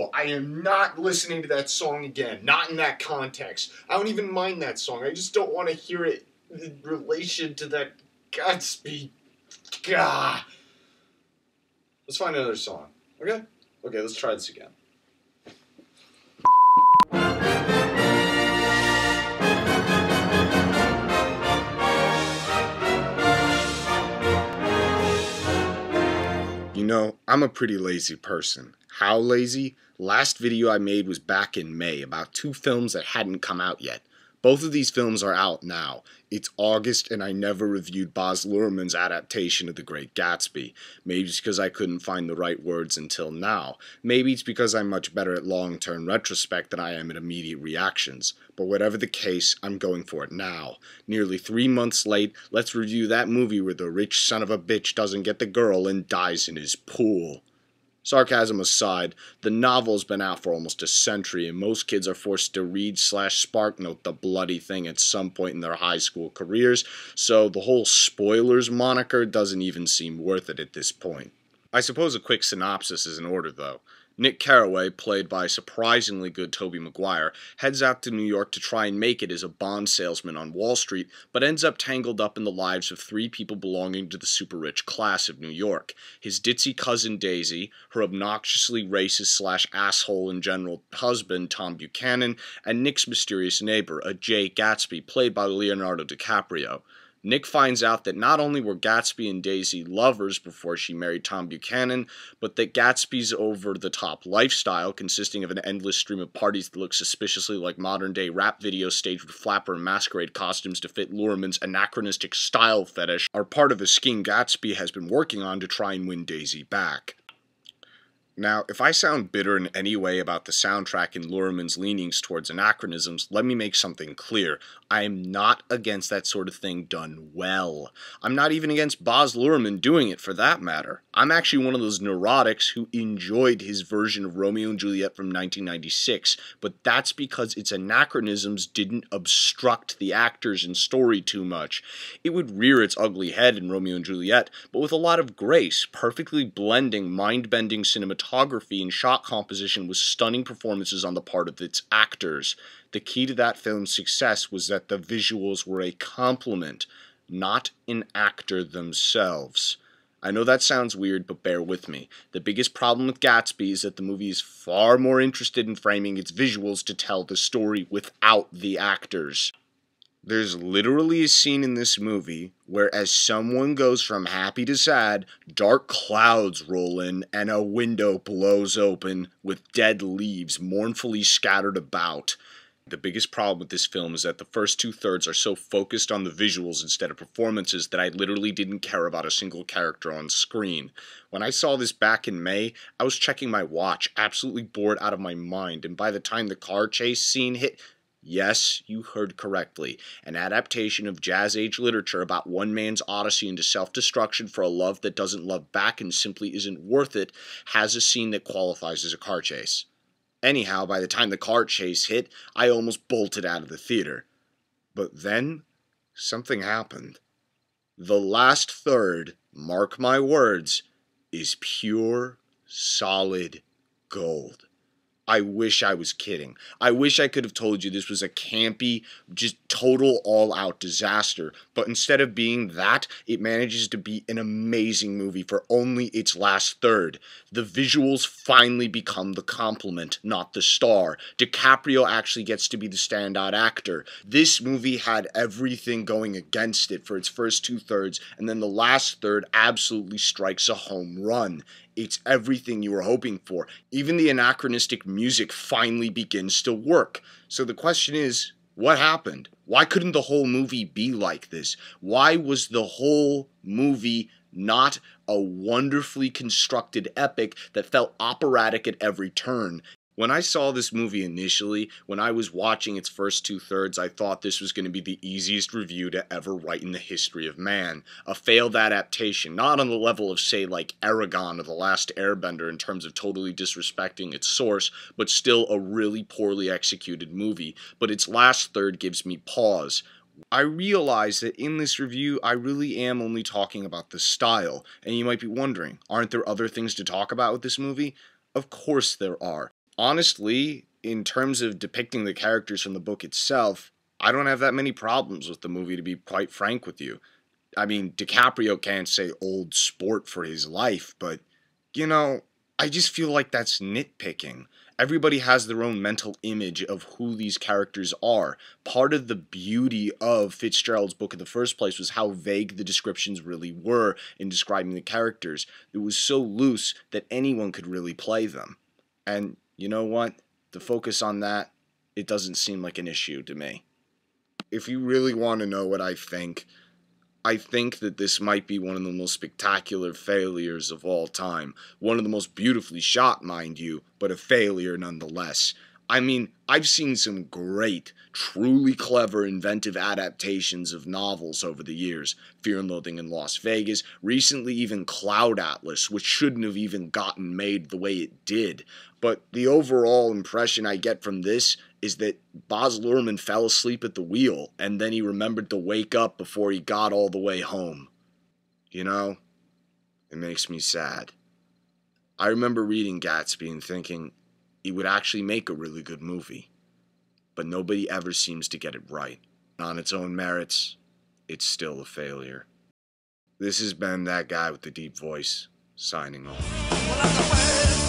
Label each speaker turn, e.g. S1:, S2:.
S1: no, I am not listening to that song again. Not in that context. I don't even mind that song. I just don't want to hear it in relation to that Godspeed. Gah. Let's find another song. Okay? Okay, let's try this again. You know, I'm a pretty lazy person. How lazy? Last video I made was back in May about 2 films that hadn't come out yet. Both of these films are out now. It's August and I never reviewed Baz Luhrmann's adaptation of The Great Gatsby. Maybe it's because I couldn't find the right words until now. Maybe it's because I'm much better at long-term retrospect than I am at immediate reactions. But whatever the case, I'm going for it now. Nearly 3 months late, let's review that movie where the rich son of a bitch doesn't get the girl and dies in his pool. Sarcasm aside, the novel's been out for almost a century and most kids are forced to read/SparkNote the bloody thing at some point in their high school careers, so the whole spoilers moniker doesn't even seem worth it at this point. I suppose a quick synopsis is in order though. Nick Carraway, played by surprisingly good Tobey Maguire, heads out to New York to try and make it as a bond salesman on Wall Street, but ends up tangled up in the lives of 3 people belonging to the super-rich class of New York. His ditzy cousin Daisy, her obnoxiously racist/asshole in general husband Tom Buchanan, and Nick's mysterious neighbor, a Jay Gatsby, played by Leonardo DiCaprio. Nick finds out that not only were Gatsby and Daisy lovers before she married Tom Buchanan, but that Gatsby's over-the-top lifestyle, consisting of an endless stream of parties that look suspiciously like modern-day rap videos staged with flapper and masquerade costumes to fit Luhrmann's anachronistic style fetish, are part of a scheme Gatsby has been working on to try and win Daisy back. Now, if I sound bitter in any way about the soundtrack and Luhrmann's leanings towards anachronisms, let me make something clear. I am not against that sort of thing done well. I'm not even against Baz Luhrmann doing it, for that matter. I'm actually one of those neurotics who enjoyed his version of Romeo and Juliet from 1996, but that's because its anachronisms didn't obstruct the actors and story too much. It would rear its ugly head in Romeo and Juliet, but with a lot of grace, perfectly blending mind-bending cinematography and shot composition with stunning performances on the part of its actors. The key to that film's success was that the visuals were a complement, not an actor themselves. I know that sounds weird, but bear with me. The biggest problem with Gatsby is that the movie is far more interested in framing its visuals to tell the story without the actors. There's literally a scene in this movie where as someone goes from happy to sad, dark clouds roll in and a window blows open with dead leaves mournfully scattered about. The biggest problem with this film is that the first 2/3 are so focused on the visuals instead of performances that I literally didn't care about a single character on screen. When I saw this back in May, I was checking my watch, absolutely bored out of my mind, and by the time the car chase scene hit, yes, you heard correctly. An adaptation of jazz-age literature about one man's odyssey into self-destruction for a love that doesn't love back and simply isn't worth it has a scene that qualifies as a car chase. Anyhow, by the time the car chase hit, I almost bolted out of the theater. But then, something happened. The last third, mark my words, is pure, solid gold. I wish I was kidding. I wish I could have told you this was a campy, just total all-out disaster, but instead of being that, it manages to be an amazing movie for only its last third. The visuals finally become the complement, not the star. DiCaprio actually gets to be the standout actor. This movie had everything going against it for its first 2/3, and then the last third absolutely strikes a home run. It's everything you were hoping for. Even the anachronistic music finally begins to work. So the question is, what happened? Why couldn't the whole movie be like this? Why was the whole movie not a wonderfully constructed epic that felt operatic at every turn? When I saw this movie initially, when I was watching its first 2/3, I thought this was going to be the easiest review to ever write in the history of man. A failed adaptation, not on the level of, say, like Eragon or The Last Airbender in terms of totally disrespecting its source, but still a really poorly executed movie. But its last third gives me pause. I realize that in this review, I really am only talking about the style, and you might be wondering, aren't there other things to talk about with this movie? Of course there are. Honestly, in terms of depicting the characters from the book itself, I don't have that many problems with the movie, to be quite frank with you. I mean, DiCaprio can't say old sport for his life, but, you know, I just feel like that's nitpicking. Everybody has their own mental image of who these characters are. Part of the beauty of Fitzgerald's book in the first place was how vague the descriptions really were in describing the characters. It was so loose that anyone could really play them. And you know what? The focus on that, it doesn't seem like an issue to me. If you really want to know what I think that this might be one of the most spectacular failures of all time. One of the most beautifully shot, mind you, but a failure nonetheless. I mean, I've seen some great, truly clever, inventive adaptations of novels over the years. Fear and Loathing in Las Vegas, recently even Cloud Atlas, which shouldn't have even gotten made the way it did. But the overall impression I get from this is that Baz Luhrmann fell asleep at the wheel, and then he remembered to wake up before he got all the way home. You know, it makes me sad. I remember reading Gatsby and thinking he would actually make a really good movie, but nobody ever seems to get it right. On its own merits, it's still a failure. This has been that guy with the deep voice, signing off.